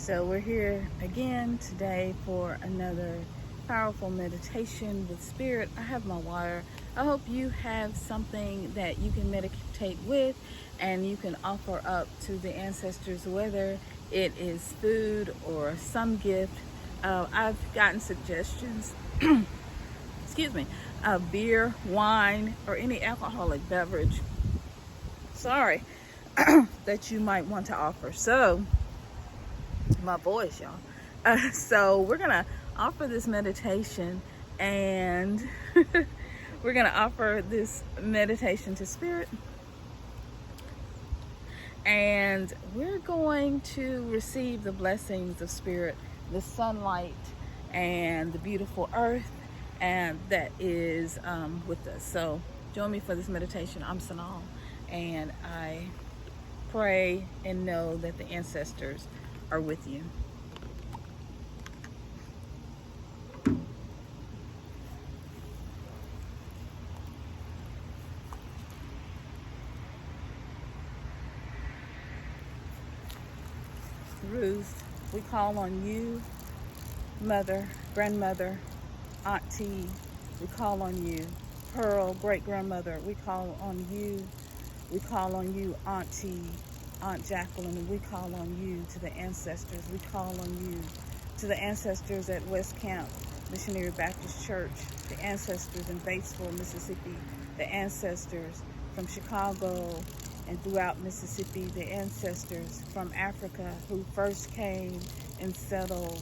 So we're here again today for another powerful meditation with spirit. I have my water. I hope you have something that you can meditate with and you can offer up to the ancestors, whether it is food or some gift. I've gotten suggestions, excuse me, beer, wine, or any alcoholic beverage, sorry, that you might want to offer. So my voice, y'all. So we're gonna offer this meditation, and we're gonna offer this meditation to spirit, and we're going to receive the blessings of spirit, the sunlight and the beautiful earth and that is with us. So join me for this meditation. I'm SYNOLVE, and I pray and know that the ancestors are with you. Ruth, we call on you. Mother, grandmother, auntie, we call on you. Pearl, great-grandmother, we call on you. We call on you, auntie, Aunt Jacqueline, and we call on you. To the ancestors, we call on you. To the ancestors at West Camp Missionary Baptist Church, the ancestors in Batesville, Mississippi, the ancestors from Chicago and throughout Mississippi, the ancestors from Africa who first came and settled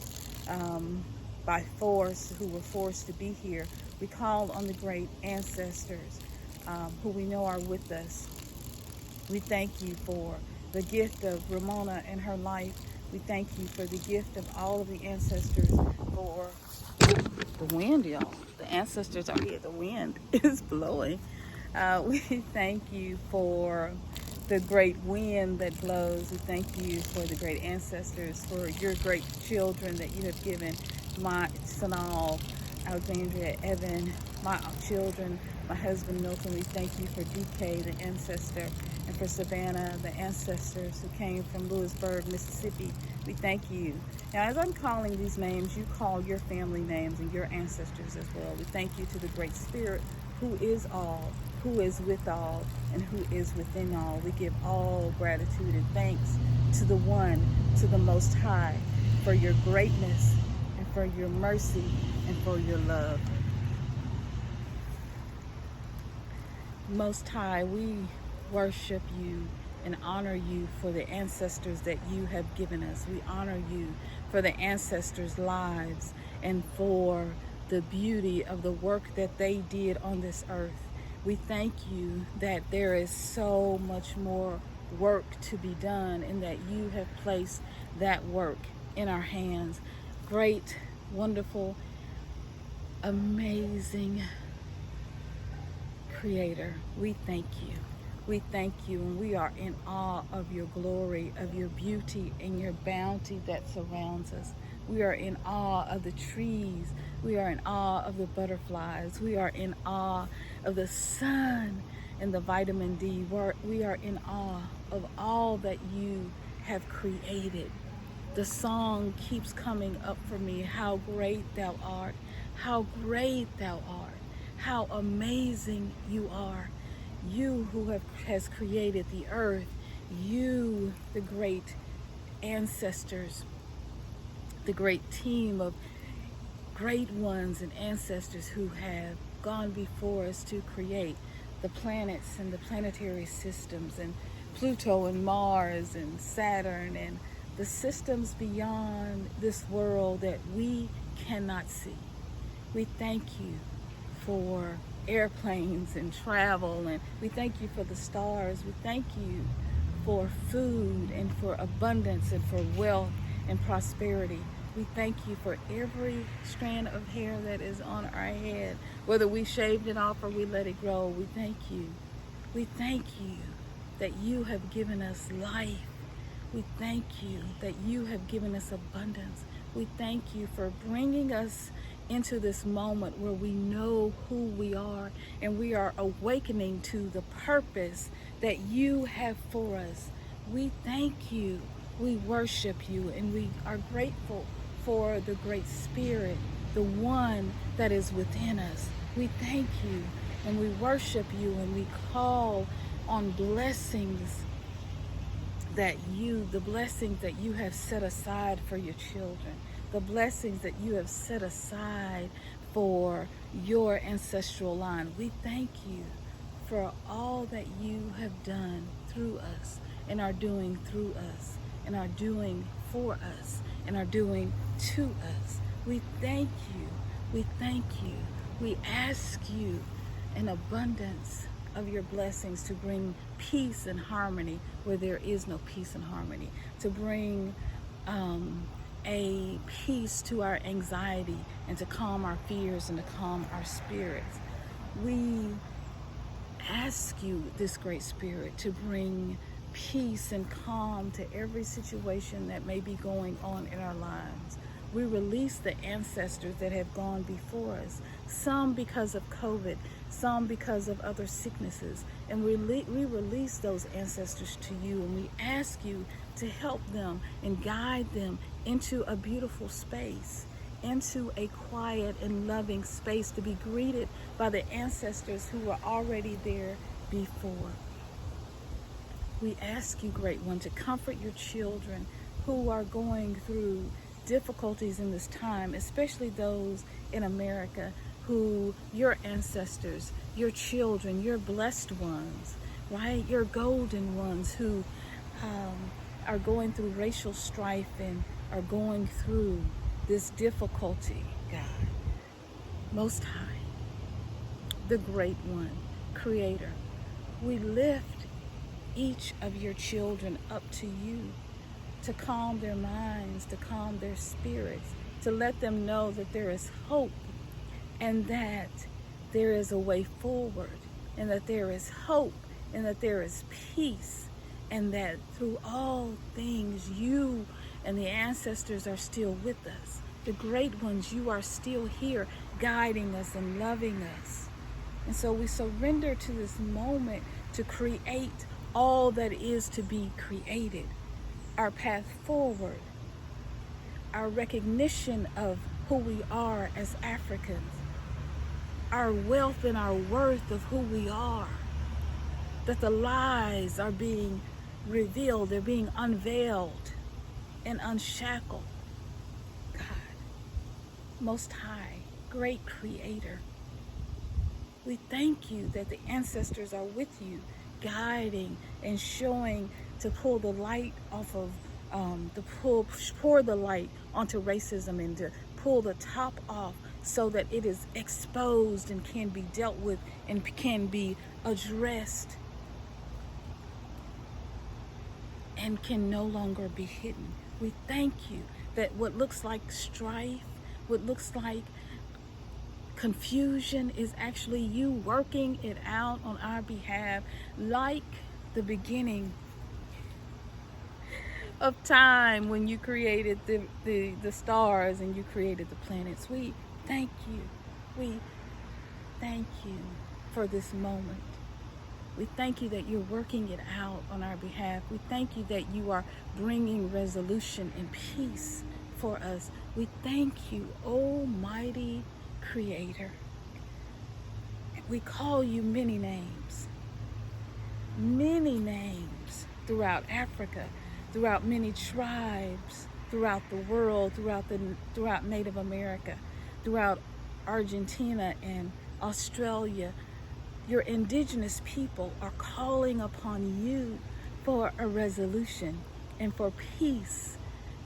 by force, who were forced to be here. We call on the great ancestors who we know are with us. We thank you for the gift of Ramona and her life. We thank you for the gift of all of the ancestors, for the wind, y'all. The ancestors are here. The wind is blowing. We thank you for the great wind that blows. We thank you for the great ancestors, for your great children that you have given, my SYNOLVE, Alexandria, Evan, my children, my husband Milton. We thank you for DK, the ancestor, and for Savannah, the ancestors who came from Lewisburg, Mississippi. We thank you. Now, as I'm calling these names, you call your family names and your ancestors as well. We thank you to the Great Spirit, who is all, who is with all, and who is within all. We give all gratitude and thanks to the One, to the Most High, for your greatness and for your mercy and for your love. Most High, we worship you and honor you for the ancestors that you have given us. We honor you for the ancestors' lives and for the beauty of the work that they did on this earth. We thank you that there is so much more work to be done, and that you have placed that work in our hands. Great, wonderful, amazing Creator, we thank you. We thank you, and we are in awe of your glory, of your beauty, and your bounty that surrounds us. We are in awe of the trees. We are in awe of the butterflies. We are in awe of the sun and the vitamin D. We are in awe of all that you have created. The song keeps coming up for me. How great thou art. How great thou art. How amazing you are. You who has created the earth. You, the great ancestors, the great team of great ones and ancestors who have gone before us to create the planets and the planetary systems, and Pluto and Mars and Saturn and the systems beyond this world that we cannot see. We thank you for airplanes and travel, and we thank you for the stars. We thank you for food and for abundance and for wealth and prosperity. We thank you for every strand of hair that is on our head, whether we shaved it off or we let it grow. We thank you. We thank you that you have given us life. We thank you that you have given us abundance. We thank you for bringing us into this moment where we know who we are, and we are awakening to the purpose that you have for us. We thank you We worship you, and we are grateful for the great spirit, the one that is within us. We thank you, and we worship you, and we call on blessings the blessings that you have set aside for your children, the blessings that you have set aside for your ancestral line. We thank you for all that you have done through us, and are doing through us, and are doing for us, and are doing to us. We thank you. We thank you. We ask you an abundance of your blessings to bring peace and harmony where there is no peace and harmony, to bring a peace to our anxiety, and to calm our fears, and to calm our spirits. We ask you, this great spirit, to bring peace and calm to every situation that may be going on in our lives. We release the ancestors that have gone before us, some because of COVID, some because of other sicknesses, and we release those ancestors to you, and we ask you to help them and guide them into a beautiful space, into a quiet and loving space, to be greeted by the ancestors who were already there before. We ask you, Great One, to comfort your children who are going through difficulties in this time, especially those in America who, your ancestors, your children, your blessed ones, right? Your golden ones who are going through racial strife and are going through this difficulty, God. Most High, the Great One, Creator, we lift each of your children up to you, to calm their minds, to calm their spirits, to let them know that there is hope, and that there is a way forward, and that there is hope, and that there is peace, and that through all things you and the ancestors are still with us. The great ones, you are still here guiding us and loving us. And so we surrender to this moment to create all that is to be created. Our path forward, our recognition of who we are as Africans, our wealth and our worth of who we are, that the lies are being revealed, they're being unveiled and unshackled. God, Most High, great Creator, we thank you that the ancestors are with you, guiding and showing, to pull the light off of, pour the light onto racism, and to pull the top off so that it is exposed and can be dealt with and can be addressed and can no longer be hidden. We thank you that what looks like strife, what looks like confusion, is actually you working it out on our behalf, like the beginning of time when you created the stars and you created the planets. We thank you. We thank you for this moment. We thank you that you're working it out on our behalf. We thank you that you are bringing resolution and peace for us. We thank you, Almighty Creator. We call you many names throughout Africa, throughout many tribes, throughout the world, throughout Native America, throughout Argentina and Australia. Your indigenous people are calling upon you for a resolution and for peace,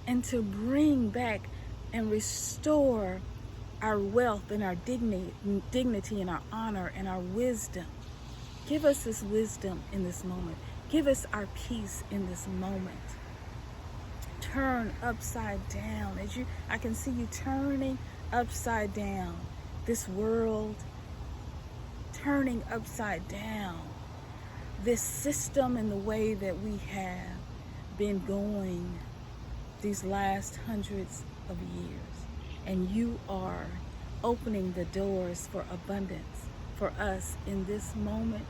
and to bring back and restore our wealth and our dignity and our honor and our wisdom. Give us this wisdom in this moment. Give us our peace in this moment. Turn upside down. I can see you turning upside down this world, turning upside down this system and the way that we have been going these last hundreds of years. And you are opening the doors for abundance for us in this moment,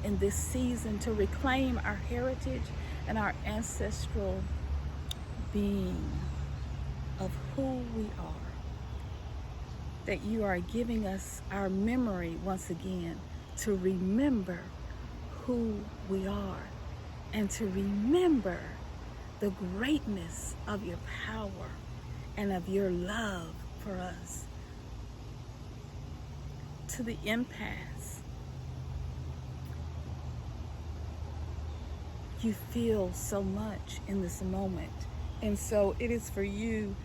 in this season, to reclaim our heritage and our ancestral being of who we are, that you are giving us our memory once again to remember who we are and to remember the greatness of your power and of your love for us. To the empaths, you feel so much in this moment. And so it is for you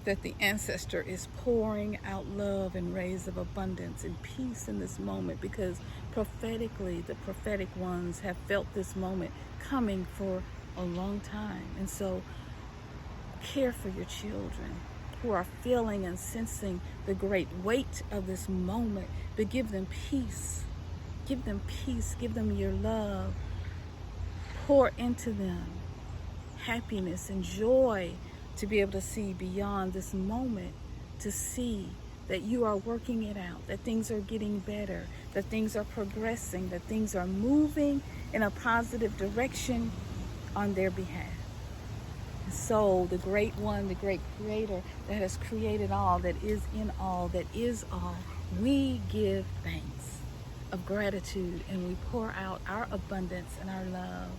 that the ancestor is pouring out love and rays of abundance and peace in this moment, because prophetically, the prophetic ones have felt this moment coming for a long time. And so care for your children who are feeling and sensing the great weight of this moment, but give them peace. Give them peace. Give them your love. Pour into them happiness and joy to be able to see beyond this moment, to see that you are working it out, that things are getting better, that things are progressing, that things are moving in a positive direction on their behalf. And so the great one, the great creator that has created all, that is in all, that is all, we give thanks of gratitude and we pour out our abundance and our love,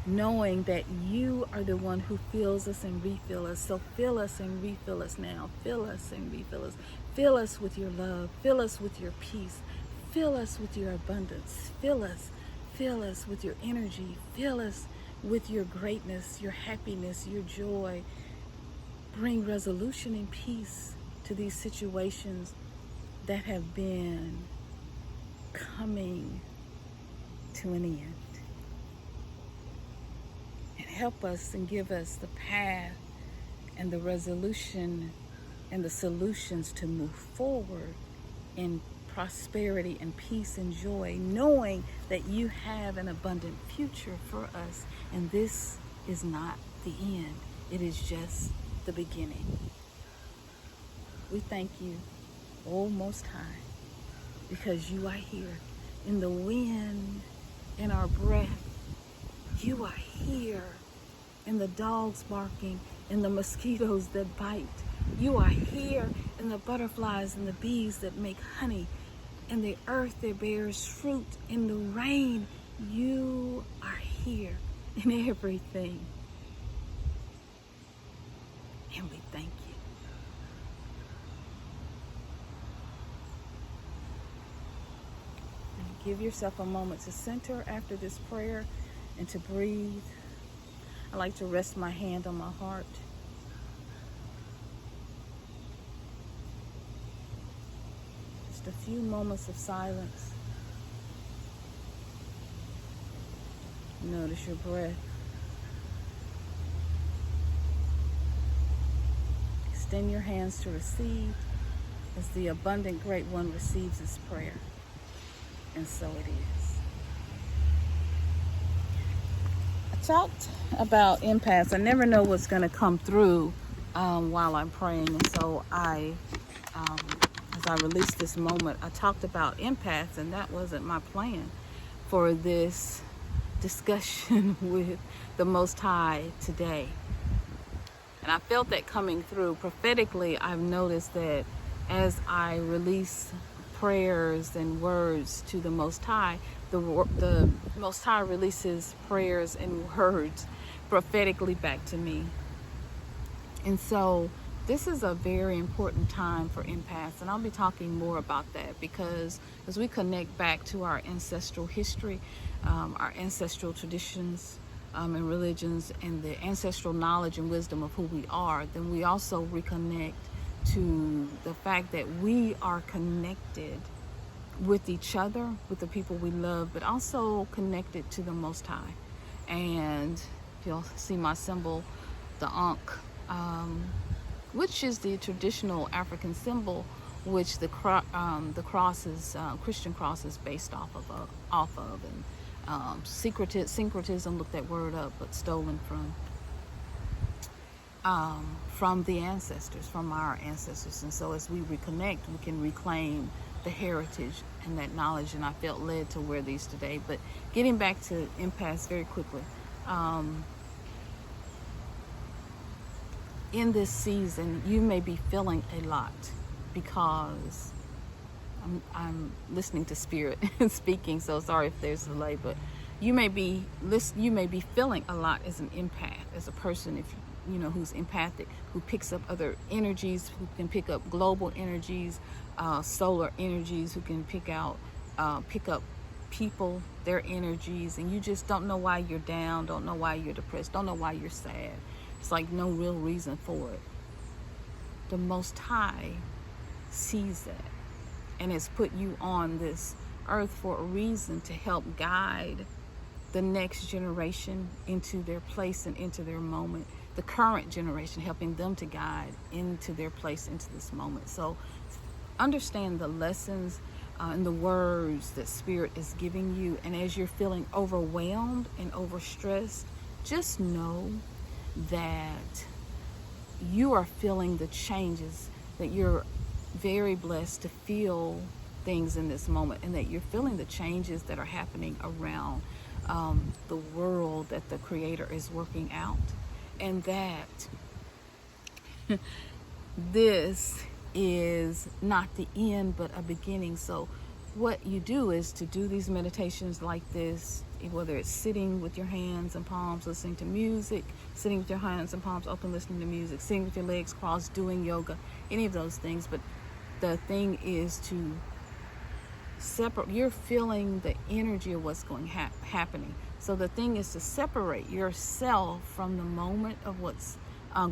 knowing that you are the one who fills us and refills us. So fill us and refill us now. Fill us and refill us. Fill us with your love. Fill us with your peace. Fill us with your abundance. Fill us with your energy. Fill us with your greatness, your happiness, your joy. Bring resolution and peace to these situations that have been coming to an end. Help us and give us the path and the resolution and the solutions to move forward in prosperity and peace and joy, knowing that you have an abundant future for us. And this is not the end. It is just the beginning. We thank you, O Most High, because you are here in the wind, in our breath. You are here in the dogs barking, in the mosquitoes that bite. You are here in the butterflies and the bees that make honey, in the earth that bears fruit, in the rain. You are here in everything. And we thank you. And give yourself a moment to center after this prayer and to breathe. I like to rest my hand on my heart. Just a few moments of silence. Notice your breath. Extend your hands to receive as the abundant great one receives this prayer. And so it is. Talked about empaths. I never know what's going to come through while I'm praying, and so as I released this moment, I talked about empaths, and that wasn't my plan for this discussion with the Most High today. And I felt that coming through prophetically. I've noticed that as I release prayers and words to the Most High, the Most High releases prayers and words prophetically back to me. And so this is a very important time for empaths, and I'll be talking more about that, because as we connect back to our ancestral history, our ancestral traditions and religions, and the ancestral knowledge and wisdom of who we are, then we also reconnect to the fact that we are connected with each other, with the people we love, but also connected to the Most High. And you'll see my symbol, the Ankh, which is the traditional African symbol, which the cross is, Christian cross is based off of. And syncretism, look that word up, but stolen from the ancestors, from our ancestors. And so as we reconnect, we can reclaim the heritage and that knowledge, and I felt led to wear these today. But getting back to empaths very quickly, in this season, you may be feeling a lot because I'm listening to Spirit speaking, so sorry if there's a delay, but you may be feeling a lot as an empath, as a person, if you know, who's empathic, who picks up other energies, who can pick up global energies, solar energies, who can pick up people, their energies, and you just don't know why you're down, don't know why you're depressed, don't know why you're sad. It's like no real reason for it. The Most High sees that and has put you on this earth for a reason, to help guide the next generation into their place and into their moment. The current generation, helping them to guide into their place, into this moment. So understand the lessons and the words that Spirit is giving you. And as you're feeling overwhelmed and overstressed, just know that you are feeling the changes, that you're very blessed to feel things in this moment, and that you're feeling the changes that are happening around the world that the Creator is working out, and that this is not the end but a beginning. So what you do is to do these meditations like this, whether it's sitting with your hands and palms listening to music, sitting with your hands and palms open listening to music, sitting with your legs crossed doing yoga, any of those things. But the thing is to separate. You're feeling the energy of what's happening. So the thing is to separate yourself from the moment of what's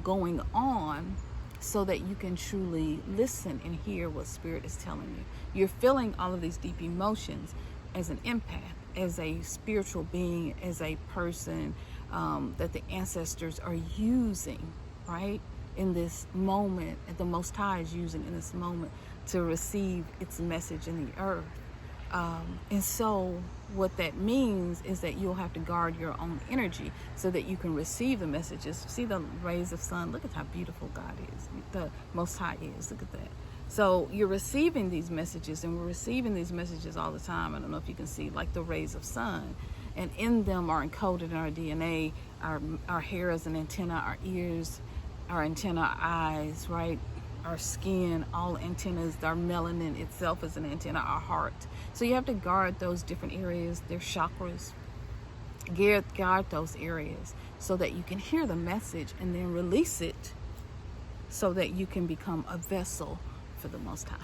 going on, so that you can truly listen and hear what Spirit is telling you. You're feeling all of these deep emotions as an empath, as a spiritual being, as a person that the ancestors are using, right? In this moment, and the Most High is using in this moment to receive its message in the earth. And so what that means is that you'll have to guard your own energy so that you can receive the messages. See the rays of sun? Look at how beautiful God is. The Most High is. Look at that. So you're receiving these messages, and we're receiving these messages all the time. I don't know if you can see, like the rays of sun. And in them are encoded in our DNA, our hair is an antenna, our ears, our antenna, our eyes, right? Our skin, all antennas, our melanin itself is an antenna, our heart. So you have to guard those different areas, their chakras. Guard those areas so that you can hear the message and then release it, so that you can become a vessel for the Most High.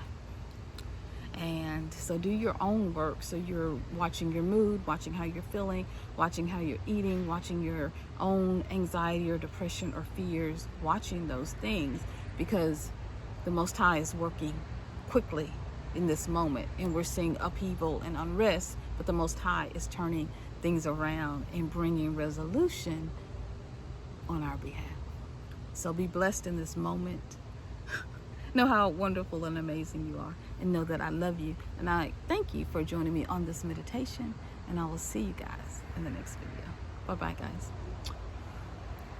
And so do your own work. So you're watching your mood, watching how you're feeling, watching how you're eating, watching your own anxiety or depression or fears, watching those things, because the Most High is working quickly in this moment, and we're seeing upheaval and unrest, but the Most High is turning things around and bringing resolution on our behalf. So be blessed in this moment. Know how wonderful and amazing you are, and know that I love you, and I thank you for joining me on this meditation, and I will see you guys in the next video. Bye-bye, guys.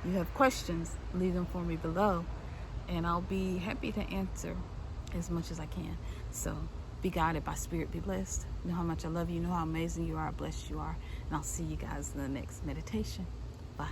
You have questions, leave them for me below, and I'll be happy to answer as much as I can. So be guided by Spirit, be blessed. Know how much I love you, know how amazing you are, how blessed you are, and I'll see you guys in the next meditation. Bye.